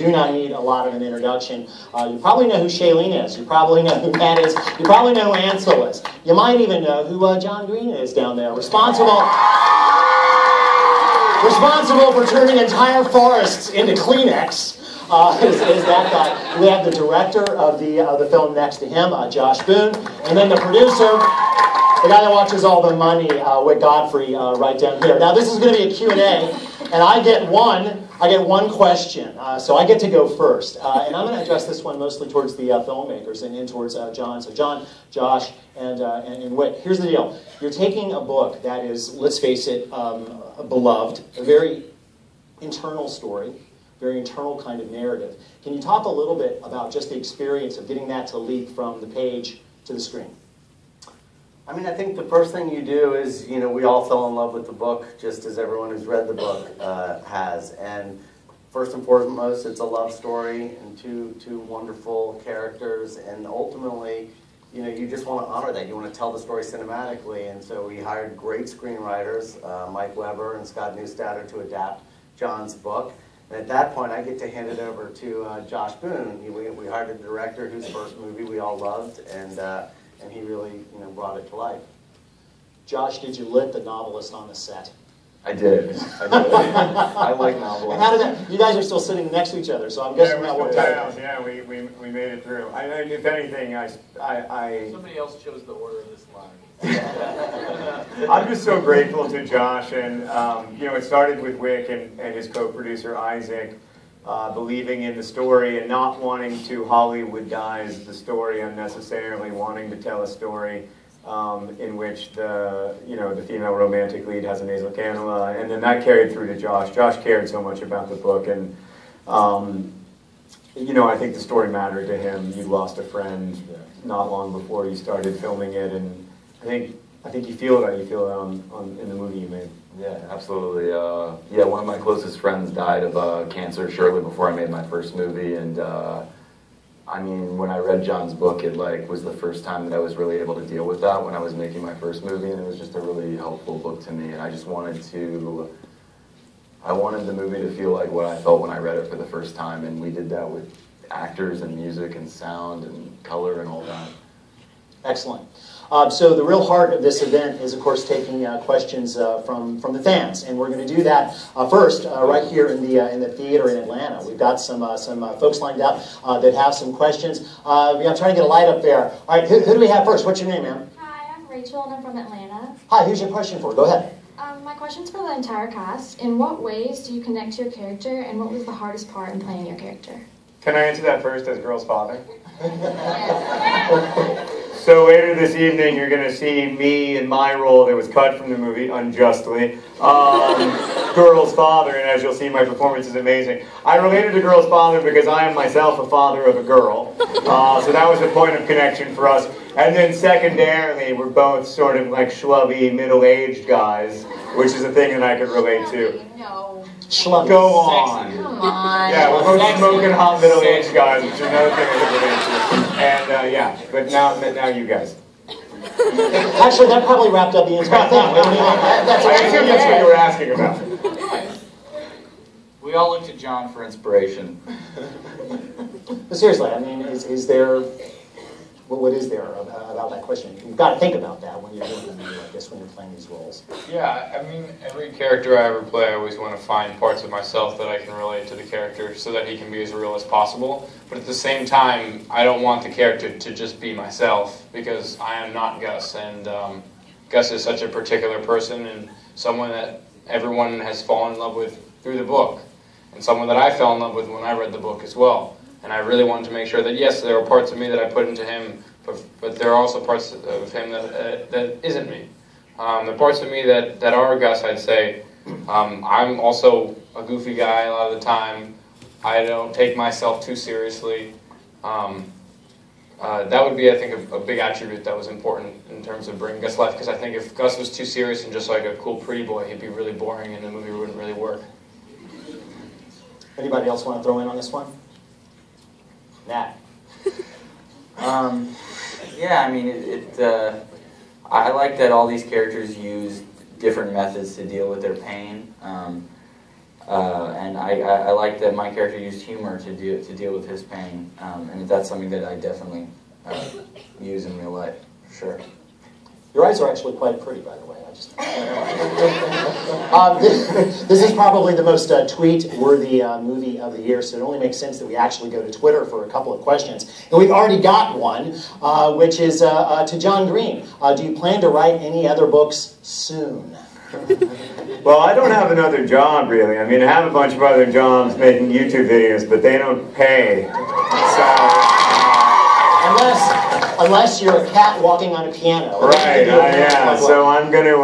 do not need a lot of an introduction. You probably know who Shailene is. You probably know who Matt is. You probably know who Ansel is. You might even know who John Green is down there, responsible for turning entire forests into Kleenex. Is that guy. We have the director of the film next to him, Josh Boone, and then the producer, the guy that watches all the money, Wick Godfrey, right down here. Now this is going to be a Q&A, and I get one question, so I get to go first, and I'm going to address this one mostly towards the filmmakers and towards John. So John, Josh, and Wick. Here's the deal: you're taking a book that is, let's face it, beloved, a very internal story. Very internal kind of narrative. Can you talk a little bit about just the experience of getting that to leap from the page to the screen? I mean, I think the first thing you do is, we all fell in love with the book, just as everyone who's read the book has. And first and foremost, it's a love story and two wonderful characters. And ultimately, you just want to honor that. You want to tell the story cinematically. And so we hired great screenwriters, Mike Weber and Scott Neustadter, to adapt John's book. And at that point, I get to hand it over to Josh Boone. We hired a director whose first movie we all loved, and he really brought it to life. Josh, did you lit the novelist on the set? I did. I like novelists. And how did that? You guys are still sitting next to each other, so I'm guessing that worked out. Yeah, we made it through. If anything, somebody else chose the order of this line. I'm just so grateful to Josh, and it started with Wick and his co-producer Isaac believing in the story and not wanting to Hollywoodize the story unnecessarily, wanting to tell a story in which the female romantic lead has a nasal cannula, and then that carried through to Josh. Josh cared so much about the book, and I think the story mattered to him. He'd lost a friend not long before he started filming it, and I think you feel it. You feel it in the movie you made. Yeah, absolutely. One of my closest friends died of cancer shortly before I made my first movie, and when I read John's book, it was the first time that I was really able to deal with that when I was making my first movie, and it was just a really helpful book to me. And I just wanted the movie to feel like what I felt when I read it for the first time, and we did that with actors and music and sound and color and all that. Excellent. So the real heart of this event is, of course, taking questions from the fans, and we're going to do that first right here in the theater in Atlanta. We've got some folks lined up that have some questions. I'm trying to get a light up there. All right, who do we have first? What's your name, ma'am? Hi, I'm Rachel, and I'm from Atlanta. Hi, who's your question for? Go ahead. My question's for the entire cast. In what ways do you connect to your character, and what was the hardest part in playing your character? Can I answer that first as girl's father? So later this evening, you're going to see me in my role that was cut from the movie, unjustly, girl's father, and as you'll see, my performance is amazing. I related to girl's father because I am myself a father of a girl, so that was a point of connection for us. And then secondarily, we're both sort of like schlubby, middle-aged guys, which is a thing that I could relate to. No. Schlubby. Go on. Come on. Yeah, we're both smoking hot middle-aged guys, which is another thing I could relate to. And but now you guys. Actually, that probably wrapped up the entire thing. I assume that's what you were asking about. We all look to John for inspiration. But seriously, is there... What is there about that question? You've got to think about that when you're doing a movie like this, when you're playing these roles. Yeah, every character I ever play, I always want to find parts of myself that I can relate to the character so that he can be as real as possible. But at the same time, I don't want the character to just be myself, because I am not Gus, and Gus is such a particular person and someone that everyone has fallen in love with through the book, and someone that I fell in love with when I read the book as well. And I really wanted to make sure that, yes, there are parts of me that I put into him, but there are also parts of him that isn't me. The parts of me that are Gus, I'd say, I'm also a goofy guy a lot of the time. I don't take myself too seriously. That would be, I think, a big attribute that was important in terms of bringing Gus to life, because I think if Gus was too serious and just like a cool pretty boy, he'd be really boring and the movie wouldn't really work. Anybody else want to throw in on this one? Nat. I like that all these characters use different methods to deal with their pain. And I like that my character used humor to deal with his pain, and that's something that I definitely use in real life, for sure. Your eyes are actually quite pretty, by the way. This is probably the most tweet-worthy movie of the year, so it only makes sense that we actually go to Twitter for a couple of questions. And we've already got one, which is to John Green. Do you plan to write any other books soon? Well, I don't have another job, really. I mean, I have a bunch of other jobs making YouTube videos, but they don't pay. So... Unless you're a cat walking on a piano. Right, yeah. So I'm going to,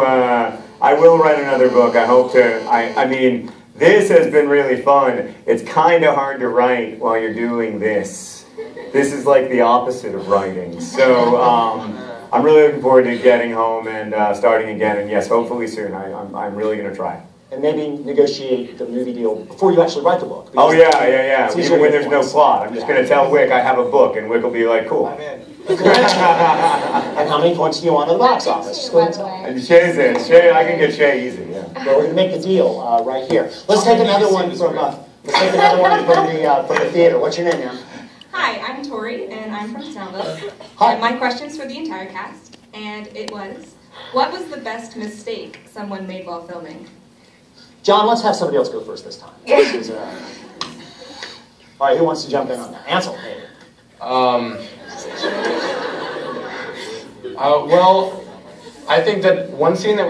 I will write another book. I hope to, I mean, this has been really fun. It's kind of hard to write while you're doing this. This is like the opposite of writing. So I'm really looking forward to getting home and starting again. And yes, hopefully soon. I'm really going to try. And maybe negotiate the movie deal before you actually write the book. Oh, yeah. Even when there's no plot. I'm just going to tell Wick I have a book, and Wick will be like, cool. I'm in. And how many points do you want in the box office? Just go ahead and tell me. And Shay's in. Shay, I can get Shay easy, yeah. Well, we're going to make the deal right here. Let's take another one from the theater. What's your name, ma'am? Hi, I'm Tori, and I'm from Snellville. Hi. And my question's for the entire cast, and it was, what was the best mistake someone made while filming? John, let's have somebody else go first this time. All right, who wants to jump in on that? Ansel, maybe. Well, I think that one scene that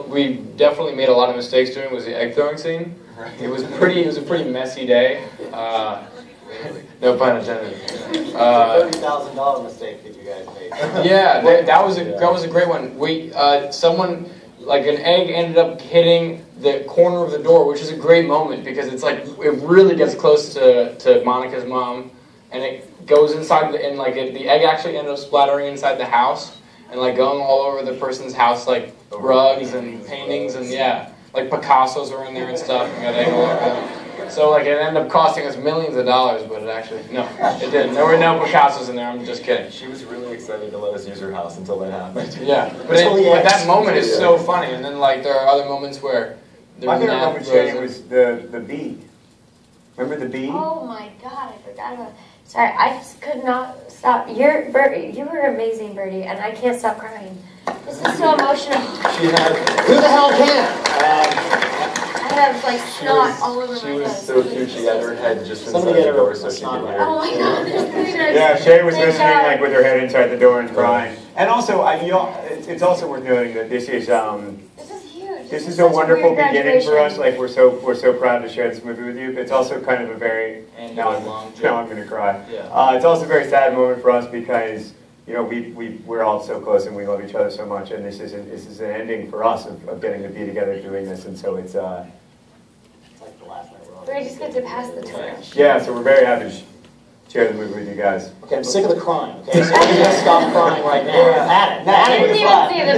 we definitely made a lot of mistakes doing was the egg throwing scene. It was a pretty messy day. No pun intended. $30,000 mistake that you guys made. Yeah, that was a great one. Someone, like an egg ended up hitting the corner of the door, which is a great moment because it's like it really gets close to Monica's mom, and it goes inside the egg actually ended up splattering inside the house and like going all over the person's house, like rugs and paintings, and yeah, like Picassos were in there and stuff, and got egg all over them. So like it ended up costing us millions of dollars, but it didn't. There were no Picassos in there. I'm just kidding. She was really excited to let us use her house until that happened. Yeah, but that moment is so funny, and then like there are other moments where. My favorite moment, Shay, was the bee. Remember the bee? Oh my God, I forgot about it. Sorry, I just could not stop. You were amazing, Birdie, and I can't stop crying. This is so emotional. Who the hell can? I have like snot all over my She was face. so cute. She had her head just inside Somebody the get her door a so she snot could rag. hear. Oh my God, there's 3 guys. Yeah, Shay was Thank listening God. like with her head inside the door and crying. And also, it's also worth noting that this is Huge. this is a such wonderful weird beginning for us. graduation. Like we're so proud to share this movie with you. But it's also kind of a very now I'm going to cry. Yeah. It's also a very sad moment for us because we're all so close and we love each other so much. And this is an ending for us of getting to be together doing this. And so it's like the last night we're all. We just get to pass the torch. Yeah, so we're very happy to share the movie with you guys. Okay, I'm sick of the crying. Okay, so we're gonna stop crying right now. I didn't even see the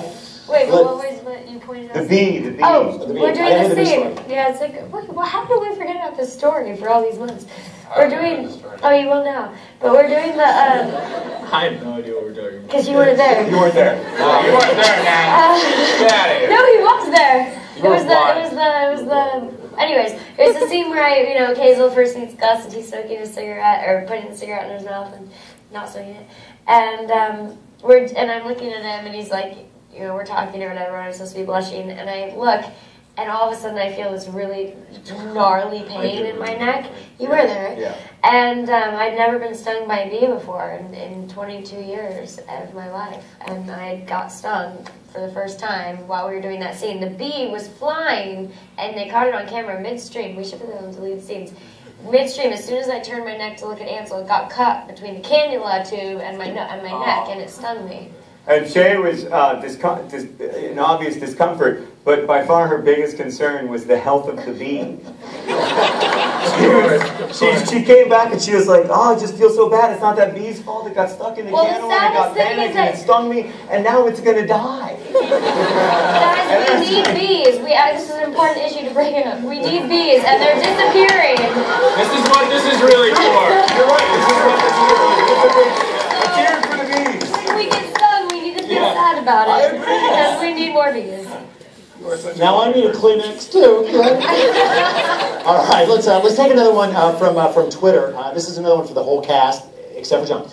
movie. Wait, but what you pointed out? The bee. Oh, The bee. we're I doing know the the bee scene. story. Yeah, it's like, wait, how did we forget about this story for all these months? We're doing, oh, you will now. But we're doing the, I have no idea what we're talking about. because you weren't there. You weren't there. No, you weren't there, man. Get out of here. No, he was there. It were was blind. the, anyways, it's the scene where Hazel first meets Gus and he's smoking a cigarette, or putting the cigarette in his mouth and not smoking it. And, and I'm looking at him and he's like, we're talking or whatever, I'm supposed to be blushing, and I look, and all of a sudden I feel this really gnarly pain in my neck. You were there. Yeah. And I'd never been stung by a bee before in 22 years of my life. And I got stung for the first time while we were doing that scene. The bee was flying, and they caught it on camera midstream. We should put that on deleted scenes. Midstream, as soon as I turned my neck to look at Ansel, it got cut between the cannula tube and my neck, and it stung me. And Shay was in obvious discomfort, but by far her biggest concern was the health of the bee. She came back and she was like, "Oh, I just feel so bad. It's not that bee's fault. It got stuck in the candle and it got panicked and it stung me, and now it's gonna die." Guys, we need bees. This is an important issue to bring up. We need bees, and they're disappearing. This is what this is really for. You're right. This is what this is. A cheer for the bees. We get stung. We need to feel sad about it. Because we need more bees. Now I need a Kleenex too. All right, let's take another one from Twitter. This is another one for the whole cast, except for John.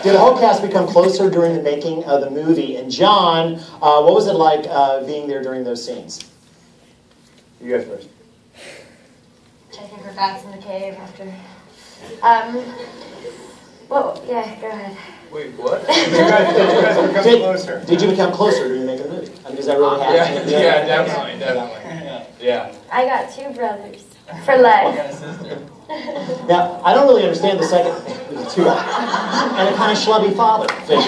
Did the whole cast become closer during the making of the movie? And John, what was it like being there during those scenes? You guys first. Checking for bats in the cave after. Well, yeah, go ahead. Wait, what? Did you guys become closer? Did you become closer during the making of the movie? I mean, does that really happen? Yeah, definitely. Yeah. I got 2 brothers for life. Now, I don't really understand the second, two, and a kind of schlubby father figure.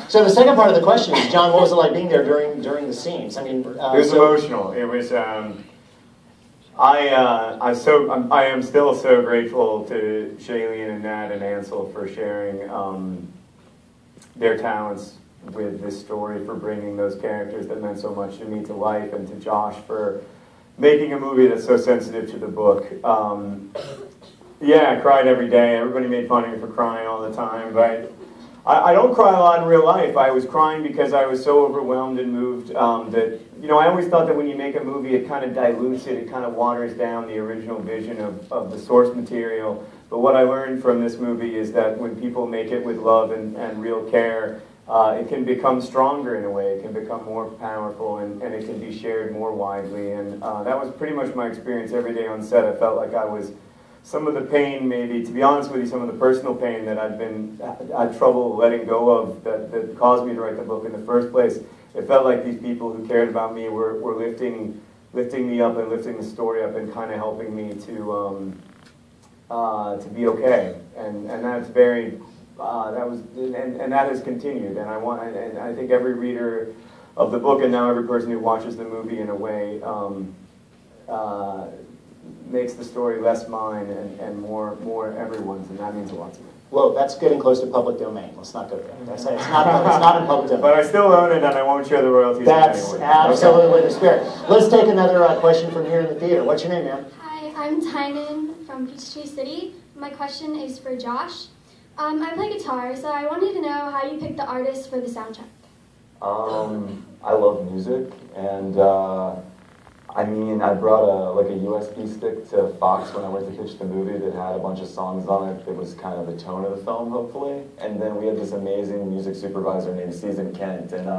So the second part of the question is, John, what was it like being there during the scenes? I mean, it was emotional. It was. I am still so grateful to Shailene and Nat and Ansel for sharing their talents with this story, for bringing those characters that meant so much to me to life, and to Josh for making a movie that's so sensitive to the book. Yeah, I cried every day. Everybody made fun of me for crying all the time, but I don't cry a lot in real life. I was crying because I was so overwhelmed and moved that, I always thought that when you make a movie, it kind of dilutes it, it kind of waters down the original vision of the source material. But what I learned from this movie is that when people make it with love and real care, it can become stronger in a way. It can become more powerful, and it can be shared more widely. And that was pretty much my experience every day on set. I felt like I was, some of the pain, maybe, to be honest with you, some of the personal pain that I had trouble letting go of, that caused me to write the book in the first place. It felt like these people who cared about me were lifting me up and lifting the story up and kind of helping me to be okay. And that's very, and that has continued. And I think every reader of the book, and now every person who watches the movie, in a way, makes the story less mine and more everyone's, and that means a lot to me. Well, that's getting close to public domain. Let's not go there. It's not in public domain. But I still own it, and I won't share the royalties. That's absolutely the spirit. Let's take another question from here in the theater. What's your name, ma'am? Hi, I'm Tynan from Peachtree City. My question is for Josh. I play guitar, so I wanted to know how you picked the artist for the soundtrack. I love music, and I brought a USB stick to Fox when I went to pitch the movie that had a bunch of songs on it that was kind of the tone of the film, hopefully. And then we had this amazing music supervisor named Susan Kent, and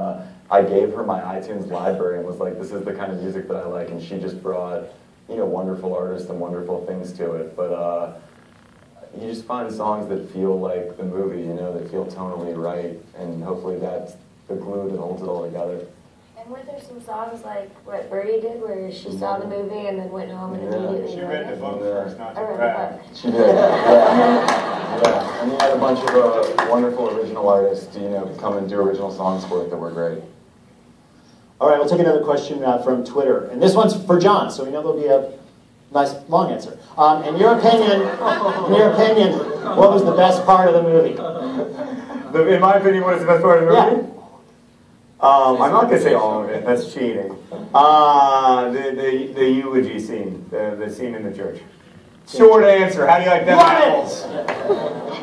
I gave her my iTunes library and was like, this is the kind of music that I like, and she just brought, wonderful artists and wonderful things to it. But you just find songs that feel like the movie, that feel tonally right, and hopefully that's the glue that holds it all together. And were there some songs like what Birdie did, where she saw the movie and then went home and immediately She read the book first, not the read rap. the book. She did, yeah. And we had a bunch of wonderful original artists, come and do original songs for it that were great. All right, we'll take another question from Twitter. And this one's for John, so we know there'll be a nice long answer. In your opinion, what was the best part of the movie? In my opinion, what is the best part of the movie? Yeah. I'm not going to say all of it. That's cheating. The eulogy scene, the scene in the church. Short answer. How do you like them apples?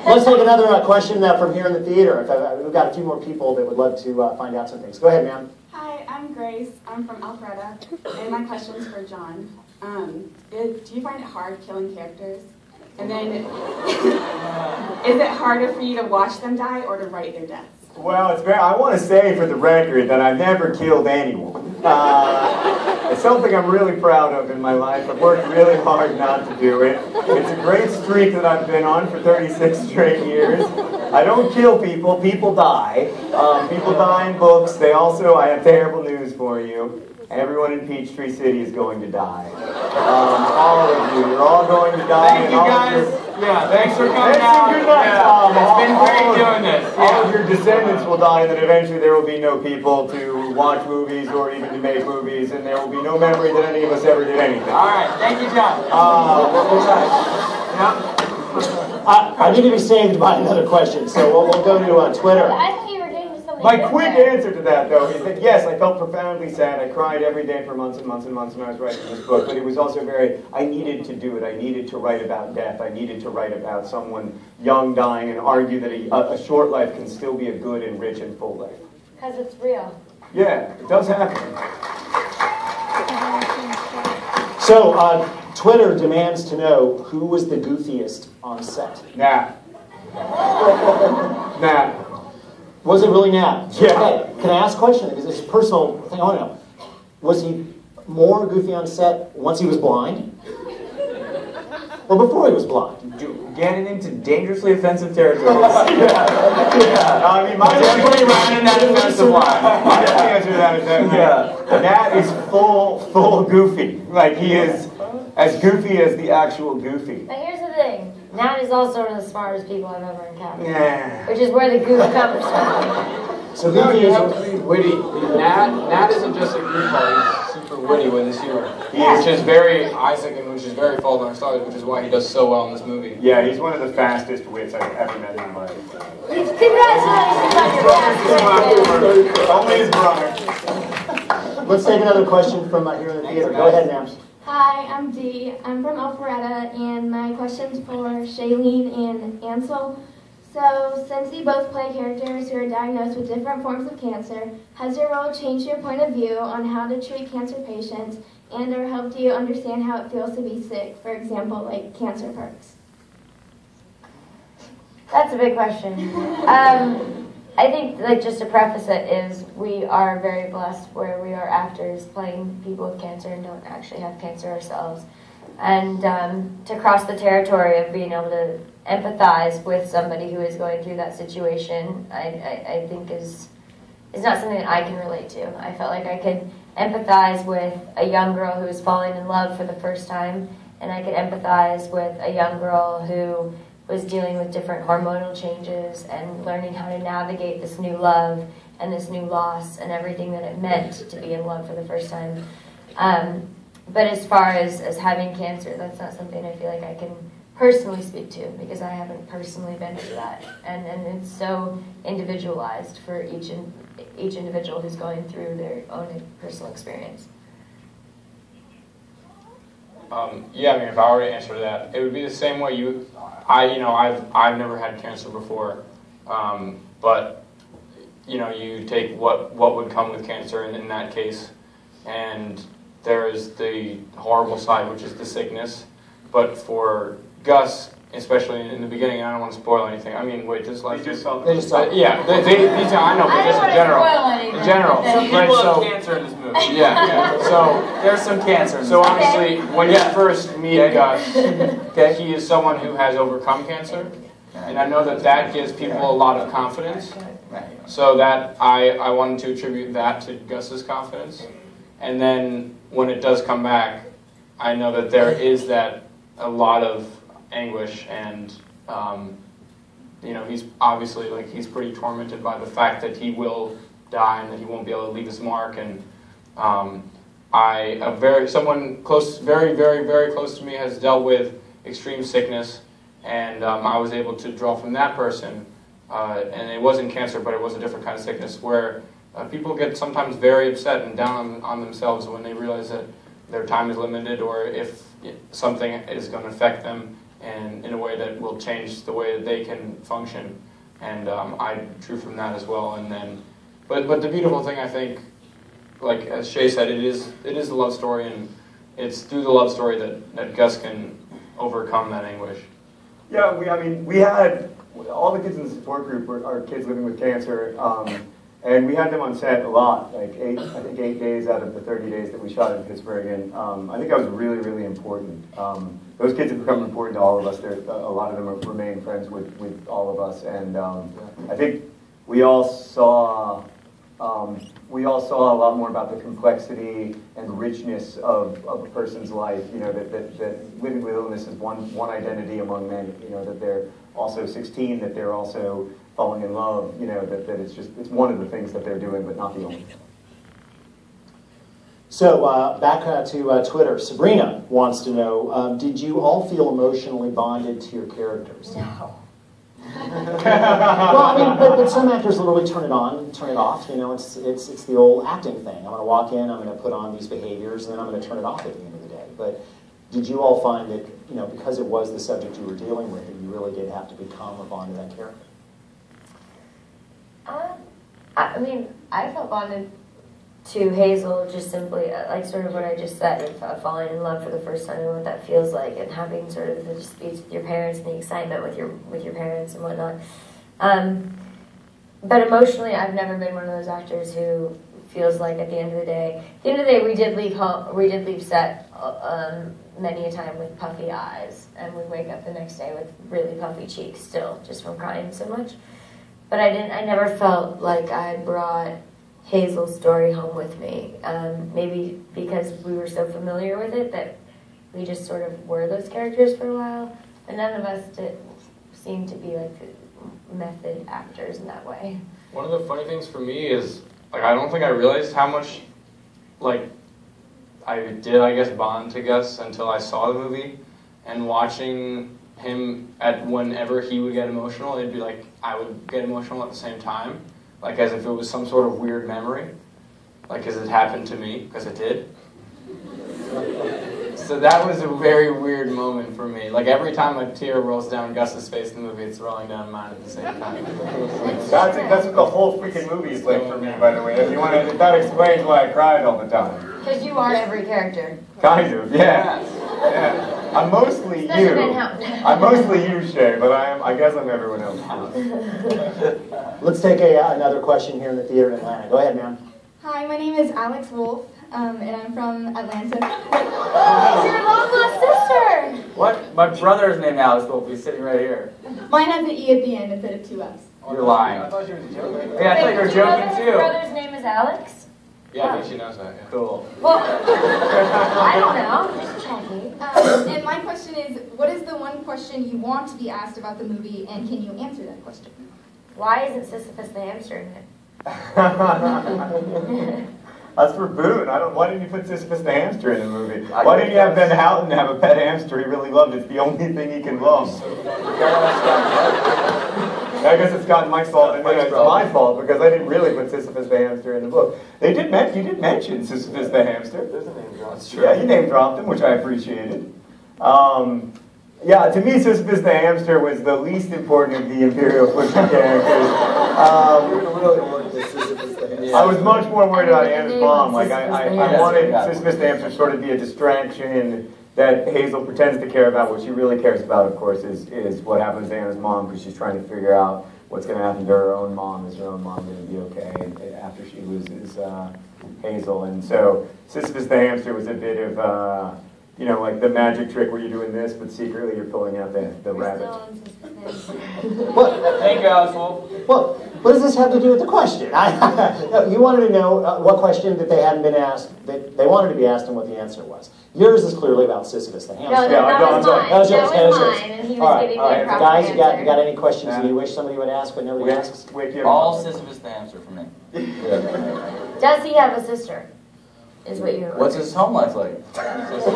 Let's take another question from here in the theater. We've got a few more people that would love to find out some things. Go ahead, ma'am. Hi, I'm Grace. I'm from Alpharetta, and my question's for John. Do you find it hard killing characters? And then, is it harder for you to watch them die or to write their deaths? Well, I want to say for the record that I've never killed anyone. It's something I'm really proud of in my life. I've worked really hard not to do it. It's a great streak that I've been on for 36 straight years. I don't kill people. People die. People die in books. I have terrible news for you. Everyone in Peachtree City is going to die. All of you. You're all going to die. Thank you, guys. Yeah, thanks for coming out. Good night. Yeah, it's been great doing this. All of your descendants will die, and then eventually there will be no people to watch movies or even to make movies, and there will be no memory that any of us ever did anything. All right, thank you, John. I need to be saved by another question, so we'll go to Twitter. I thought you were doing just the My quick answer to that, though, is that yes, I felt profoundly sad. I cried every day for months and months and months when I was writing this book, but it was also I needed to do it. I needed to write about death. I needed to write about someone young dying and argue that a short life can still be a good and rich and full life. Because it's real. Yeah, it does happen. So, Twitter demands to know who was the goofiest on set. Nah. Nah. Was it really Nat? Yeah. Okay, can I ask a question? Because it's a personal thing I want to know. Was he more goofy on set once he was blind? Or before he was blind? Getting into dangerously offensive territory. I mean, my definitely around in that offensive line. My answer to that is that Nat is full goofy. Like, he is as goofy as the actual goofy. But here's the thing. Nat is also one of the smartest people I've ever encountered. Yeah. Which is where the goof comes from. So No, goofy you is have to be witty. Nat isn't just a goofball, he's super witty with his humor. Which is very Isaac and which is very Fault in Our Stars, which is why he does so well in this movie. Yeah, he's one of the fastest wits I've ever met in my life. Congratulations on your fast. Only his brother. Let's take another question from here in the theater. Go ahead, Nams. Hi, I'm Dee. I'm from Alpharetta, and my question's for Shailene and Ansel. So, since you both play characters who are diagnosed with different forms of cancer, has your role changed your point of view on how to treat cancer patients and or helped you understand how it feels to be sick? For example, like cancer perks. That's a big question. I think, like, just to preface it, is we are very blessed where we are actors playing people with cancer and don't actually have cancer ourselves. And to cross the territory of being able to empathize with somebody who is going through that situation, I think is not something that I can relate to. I felt like I could empathize with a young girl who was falling in love for the first time, and I could empathize with a young girl who was dealing with different hormonal changes and learning how to navigate this new love and this new loss and everything that it meant to be in love for the first time. But as far as having cancer, that's not something I feel like I can personally speak to because I haven't personally been through that. And it's so individualized for each individual who's going through their own personal experience. Yeah, I mean, if I were to answer that, it would be the same way I've never had cancer before, but you take what would come with cancer in that case, and there is the horrible side, which is the sickness. But for Gus, especially in the beginning, I don't want to spoil anything. I mean, wait, just like They just yeah, these I know, but just in general. In general, Some right? people So have cancer in this movie. yeah, so. There's some cancer in this So movie. honestly, when you first meet Gus, he is someone who has overcome cancer, and I know that gives people a lot of confidence. So that I wanted to attribute that to Gus's confidence, and then when it does come back, I know that there is a lot of anguish, and he's obviously he's pretty tormented by the fact that he will die and that he won't be able to leave his mark, and. Someone close, very, very, very close to me has dealt with extreme sickness, and I was able to draw from that person, and it wasn't cancer, but it was a different kind of sickness, where people get sometimes very upset and down on themselves when they realize that their time is limited, or if something is going to affect them in a way that will change the way that they can function, and I drew from that as well, and then, but the beautiful thing, I think, like as Shay said, it is a love story, and it's through the love story that Gus can overcome that anguish. Yeah, we had all the kids in the support group are kids living with cancer, and we had them on set a lot, like 8 days out of the 30 days that we shot in Pittsburgh, and I think that was really, really important. Those kids have become important to all of us. A lot of them remain friends with all of us, and I think we all saw a lot more about the complexity and richness of a person's life. That living with illness is one identity among many. That they're also 16, that they're also falling in love. That it's one of the things that they're doing, but not the only thing. So back to Twitter. Sabrina wants to know: did you all feel emotionally bonded to your characters? No. Well, I mean, but some actors literally turn it on, turn it off. You know, it's the old acting thing. I'm going to walk in, I'm going to put on these behaviors, and then I'm going to turn it off at the end of the day. But did you all find that, you know, because it was the subject you were dealing with, that you really did have to become or bond to that character? I mean, I felt bonded to Hazel just simply, like sort of what I just said, of falling in love for the first time and what that feels like, and having sort of the disputes with your parents and the excitement with your parents and whatnot. But emotionally, I've never been one of those actors who feels like at the end of the day, we did leave home, we did leave set many a time with puffy eyes, and we wake up the next day with really puffy cheeks still, just from crying so much. But I never felt like I brought Hazel's story home with me. Maybe because we were so familiar with it that we just sort of were those characters for a while. But none of us seemed to be like method actors in that way. One of the funny things for me is, like, I don't think I realized how much, like, I did, I guess, bond to Gus until I saw the movie. And watching him whenever he would get emotional, it'd be like I would get emotional at the same time. Like as if it was some sort of weird memory. Like as it happened to me, because it did. So that was a very weird moment for me. Like every time a tear rolls down Gus's face in the movie, it's rolling down mine at the same time. That's what the whole freaking movie is like for me, by the way. If that explains why I cried all the time. Because you are every character. Kind of, yeah. Yeah. I'm mostly you. I'm mostly you, Shay, but I guess I'm everyone else too. Let's take another question here in the theater in Atlanta. Go ahead, ma'am. Hi, my name is Alex Wolf, and I'm from Atlanta. Oh, it's your long lost sister! What? My brother is named Alex Wolf. He's sitting right here. Mine has an E at the end instead of two F's. You're lying. I thought you were joking. Yeah, I thought you were joking too. Your brother's name is Alex? Yeah, I think she knows that, yeah. Cool. Well, I don't know. Just checking. And my question is, what is the one question you want to be asked about the movie, and can you answer that question? Why isn't Sisyphus the hamster in it? That's for Boone. Why didn't you put Sisyphus the hamster in the movie? Why didn't you have Ben Houghton have a pet hamster he really loved? It's the only thing he can love. I guess it's gotten my fault, and it's my fault because I didn't really put Sisyphus the hamster in the book. You did mention Sisyphus the hamster. There's a name drop. That's true. Yeah, you name dropped him, which I appreciated. Yeah, to me, Sisyphus the hamster was the least important of the Imperial Pushing characters. I was much more worried about Anna's mom. Like I wanted Sisyphus the hamster to sort of be a distraction that Hazel pretends to care about. What she really cares about, of course, is what happens to Anna's mom, because she's trying to figure out what's going to happen to her own mom. Is her own mom going to be okay after she loses Hazel? And so Sisyphus the hamster was a bit of, you know, like the magic trick where you're doing this, but secretly you're pulling out the rabbit. What? Thank you, Alex Wolf. Well, what does this have to do with the question? You wanted to know what question that they hadn't been asked, that they wanted to be asked, and what the answer was. Yours is clearly about Sisyphus the hamster. No, that was mine. That was yours. Mine, and he was giving me a proper Guys, answer. you got any questions that you wish somebody would ask but nobody asks? All Sisyphus the hamster for me. Does he have a sister? Is what you're. What's his home life like? Does he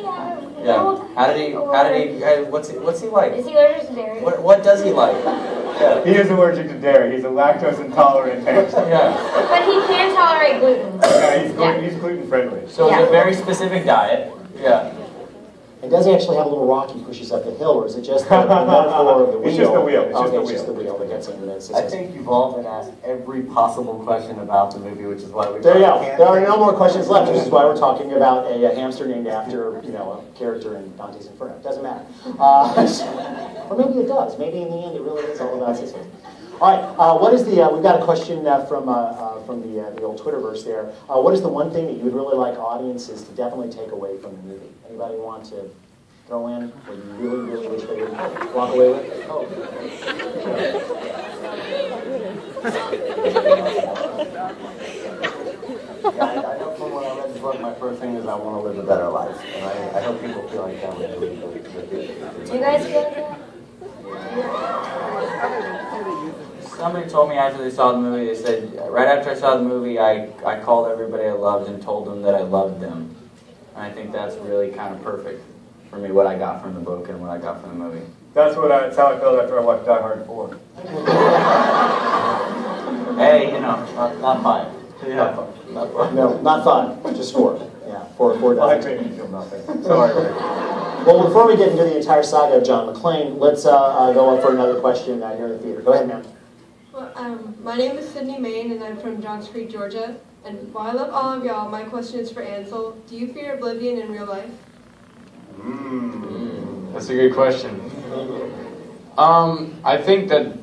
have? Yeah. How did he? What's he like? Is he allergic to dairy? What does he like? Yeah. He is allergic to dairy. He's a lactose intolerant hamster. Yeah. But he can tolerate gluten. Yeah, he's gluten friendly. So it's a very specific diet. Yeah. And does he actually have a little rock he pushes up the hill, or is it just the metaphor of the wheel? It's just the wheel. It's just the wheel that gets him. I think you've all been asked every possible question about the movie, which is why we. There you go. There are no more questions left, which is why we're talking about a hamster named after, you know, a character in Dante's Inferno. It doesn't matter. Or maybe it does. Maybe in the end it really is all about Sisyphus. All right. What is the? We've got a question from the old Twitterverse there. What is the one thing that you would really like audiences to definitely take away from the movie? Anybody want to throw in what you really, really wish they would walk away with? Oh. Yeah, I know from when I read the book, my first thing is I want to live a better life, and I hope people feel like that when they read the Do you guys feel like that? Somebody told me after they saw the movie, they said, right after I saw the movie, I called everybody I loved and told them that I loved them. And I think that's really kind of perfect. for me what I got from the book and what I got from the movie. That's how I felt after I watched Die Hard 4. Hey, you know. Not 5. Yeah. Not 5. No, not 5, just 4. Yeah, 4 Well, I dozen. made me feel nothing. Sorry, Rick. Well, before we get into the entire saga of John McClane, let's go up for another question here in the theater. Go ahead, ma'am. Well, my name is Sydney Main, and I'm from Johns Creek, Georgia. And while I love all of y'all, my question is for Ansel. Do you fear oblivion in real life? That's a good question. I think that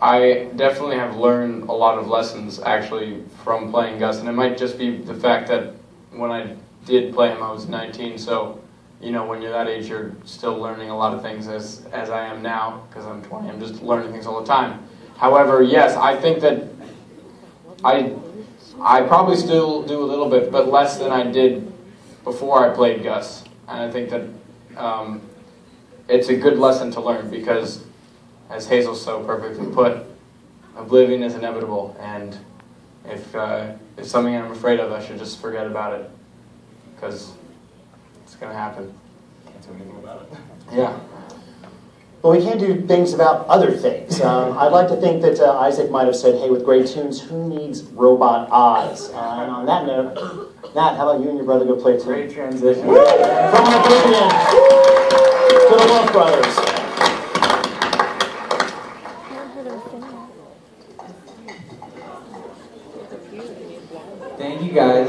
I definitely have learned a lot of lessons actually from playing Gus, and it might just be the fact that when I did play him I was 19, so you know when you're that age you're still learning a lot of things as I am now, because I'm 20, I'm just learning things all the time. However, yes, I think that I probably still do a little bit, but less than I did before I played Gus, and I think that it's a good lesson to learn because, as Hazel so perfectly put, oblivion is inevitable, and if something I'm afraid of, I should just forget about it, because it's going to happen. Can't do anything about it. Yeah. Well, we can do things about other things. I'd like to think that Isaac might have said, hey, with great tunes, who needs robot eyes? And on that note, Nat, how about you and your brother go play a tune? Great transition. From Oblivion to the Wolf Brothers. Thank you, guys.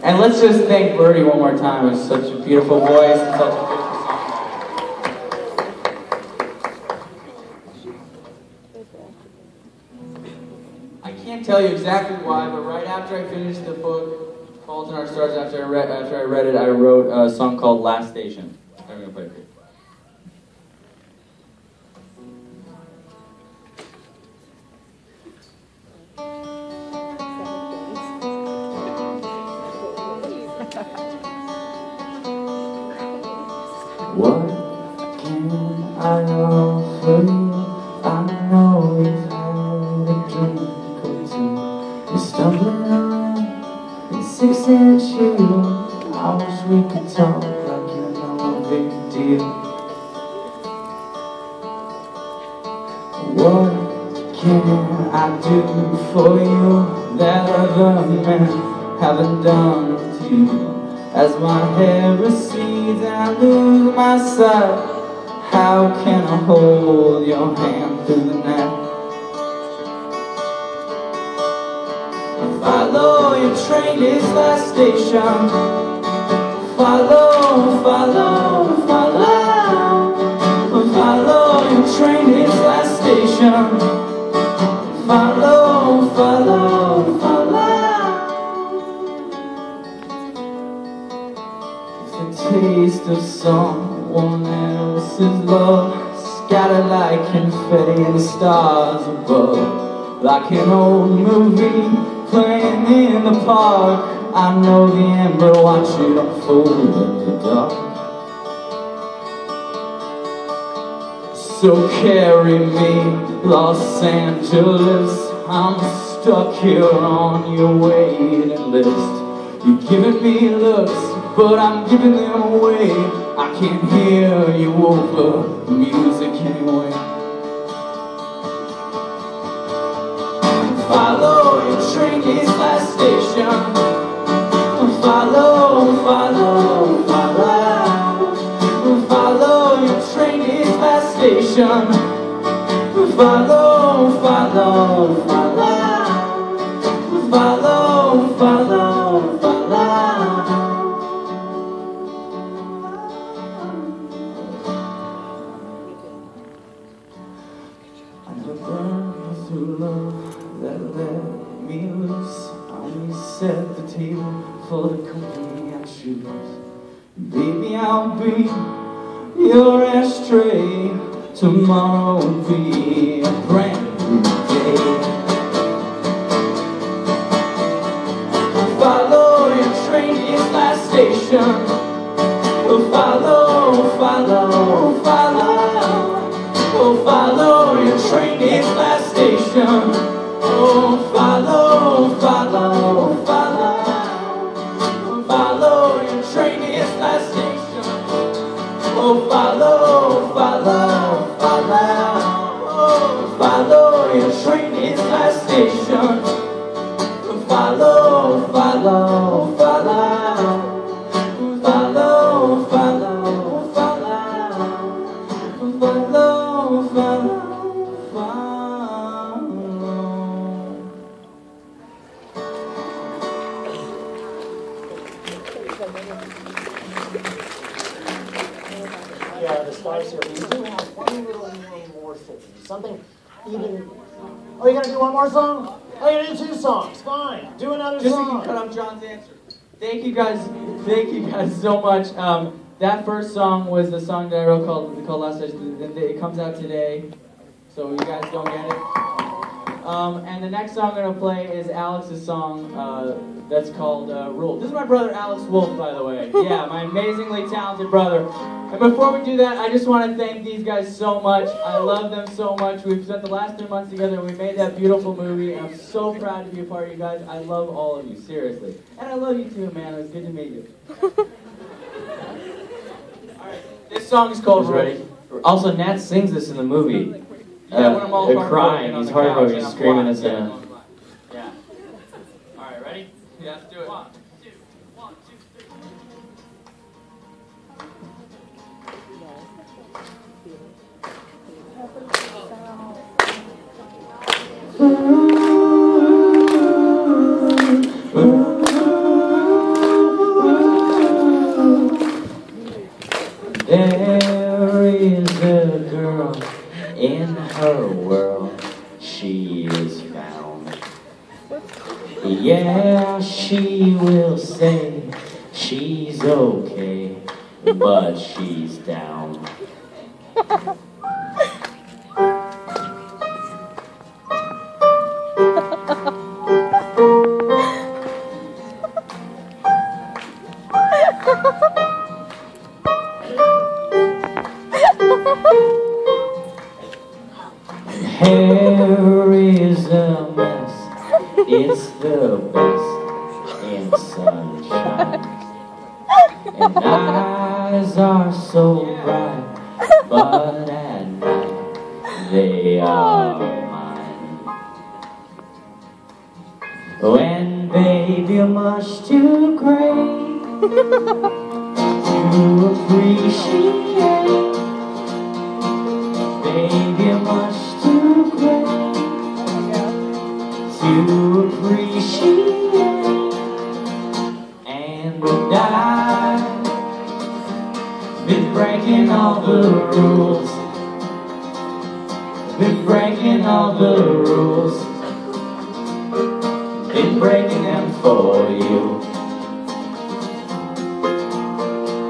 And let's just thank Birdie one more time. It's such a beautiful voice and such a beautiful song. I can't tell you exactly why, but right after I finished the book, Fault in Our Stars, after I read it, I wrote a song called Last Station. I'm going to play it for you. What can I offer you? I know you've had a drink or two. You're stumbling around in 6-inch heels. I wish we could talk like you're no big deal. What can I do for you that other men haven't done to you? As my hair recedes and I lose my sight, how can I hold your hand through the night? Follow your train, it's last station. Follow, follow, follow. Follow your train, it's last station. Follow, follow, follow. Taste of someone else's love, scattered like confetti in the stars above. Like an old movie playing in the park, I know the end but watch it unfold in the dark. So carry me, Los Angeles, I'm stuck here on your waiting list. You're giving me looks, but I'm giving them away. I can't hear you over the music anyway. Follow your train, it's last station. Follow, follow, follow. Follow your train, it's last station. Follow, follow, follow. Follow, follow, follow. I never burned through love that let me loose. I only set the table for the company I choose. Baby, I'll be your ashtray. Tomorrow will be a brand new day. Follow your train, it's last station. Follow, follow, follow. Oh, follow your train, it's last station. Oh, follow, follow, follow. Follow your train, it's last station. follow, follow, follow your train, it's my station. Follow, follow, follow, follow, follow, follow, follow, follow. Yeah, the stars here. We do have one little more thing. Something even. Oh, you gotta do one more song? Oh, you gotta do 2 songs. Fine. Do another Just song. so you can cut off John's answer. Thank you guys so much. That first song was the song that I wrote called Last Station. It comes out today, so you guys don't get it. And the next song I'm gonna play is Alex's song that's called Rule. This is my brother Alex Wolf, by the way. Yeah, my amazingly talented brother. And before we do that, I just want to thank these guys so much. I love them so much. We've spent the last 3 months together and we made that beautiful movie. And I'm so proud to be a part of you guys. I love all of you, seriously. And I love you too, man. It was good to meet you. Alright, this song is called Ready. Also, Nat sings this in the movie. Yeah, when I'm all they're crying. He's heartbroken. He's screaming his head. Yeah. Alright, ready? Yeah, let's do it. 1, 2, 1, 2, 3. There is a girl in her world, she is found. Yeah, she will say she's okay, but she's down. Hair is a mess, it's the best in sunshine. And eyes are so bright, but at night they are mine. When baby you're much too great to appreciate, baby you're much too great to appreciate. And I've been breaking all the rules, been breaking all the rules, been breaking them for you.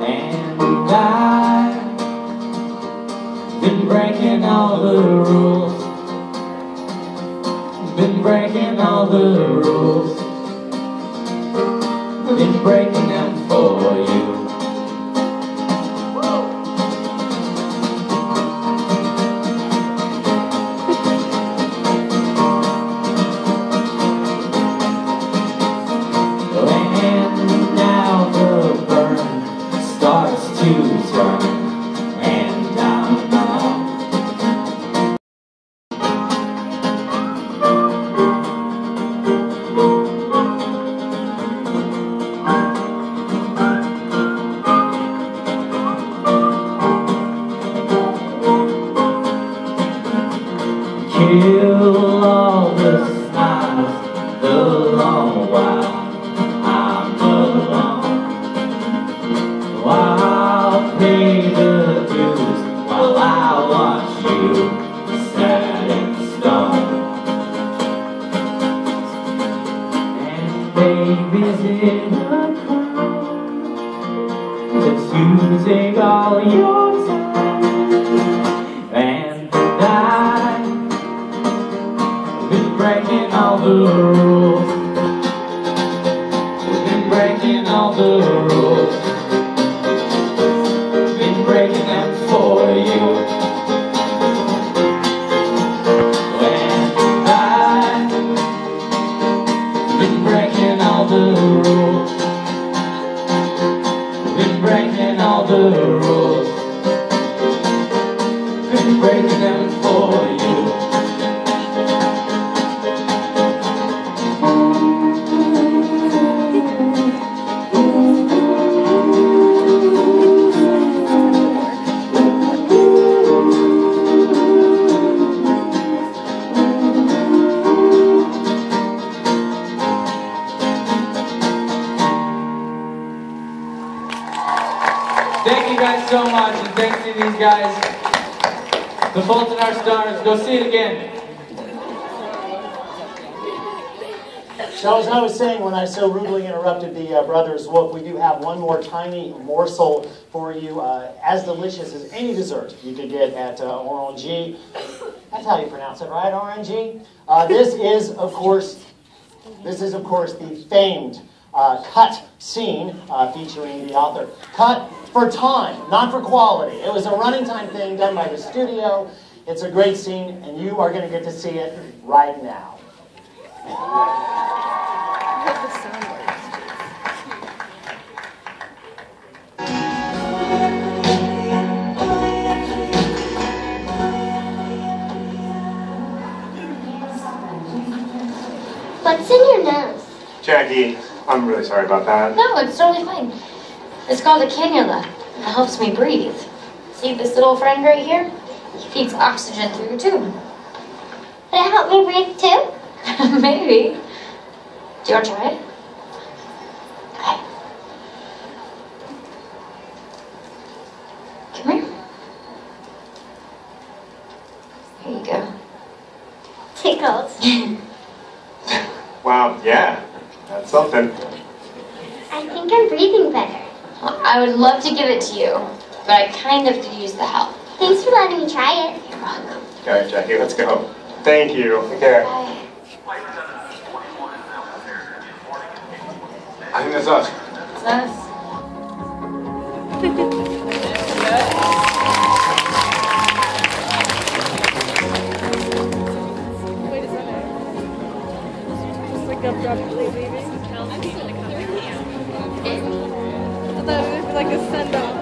And I've been breaking all the rules, been breaking all the rules, been breaking them for you. And now the burn starts to turn, and I'm not. Kill all the smiles the long while I'm alone. I'll pay the dues while I watch you set in stone. And baby's in a crowd that's to take all your time. And break them for you. Thank you guys so much, and thanks to these guys, The Fault in Our Stars. Go see it again. So as I was saying when I so rudely interrupted the Brothers Wolf, we do have one more tiny morsel for you, as delicious as any dessert you could get at Orange. That's how you pronounce it, right? Orange. This is, of course, the famed cut scene featuring the author. Cut for time, not for quality. It was a running time thing done by the studio. It's a great scene, and you are going to get to see it right now. What's in your nose? Jackie, I'm really sorry about that. No, it's totally fine. It's called a cannula. It helps me breathe. See this little friend right here? He feeds oxygen through your tube. Would it help me breathe too? Maybe. Do you want to try it? Okay. Come here. Here you go. Tickles. Wow, yeah, that's something. I think I'm breathing better. Well, I would love to give it to you, but I kind of could use the help. Thanks for letting me try it. You're welcome. All right, Jackie, let's go. Thank you. Take care. Bye. I think that's us. It's us. I thought it would be like a send-off.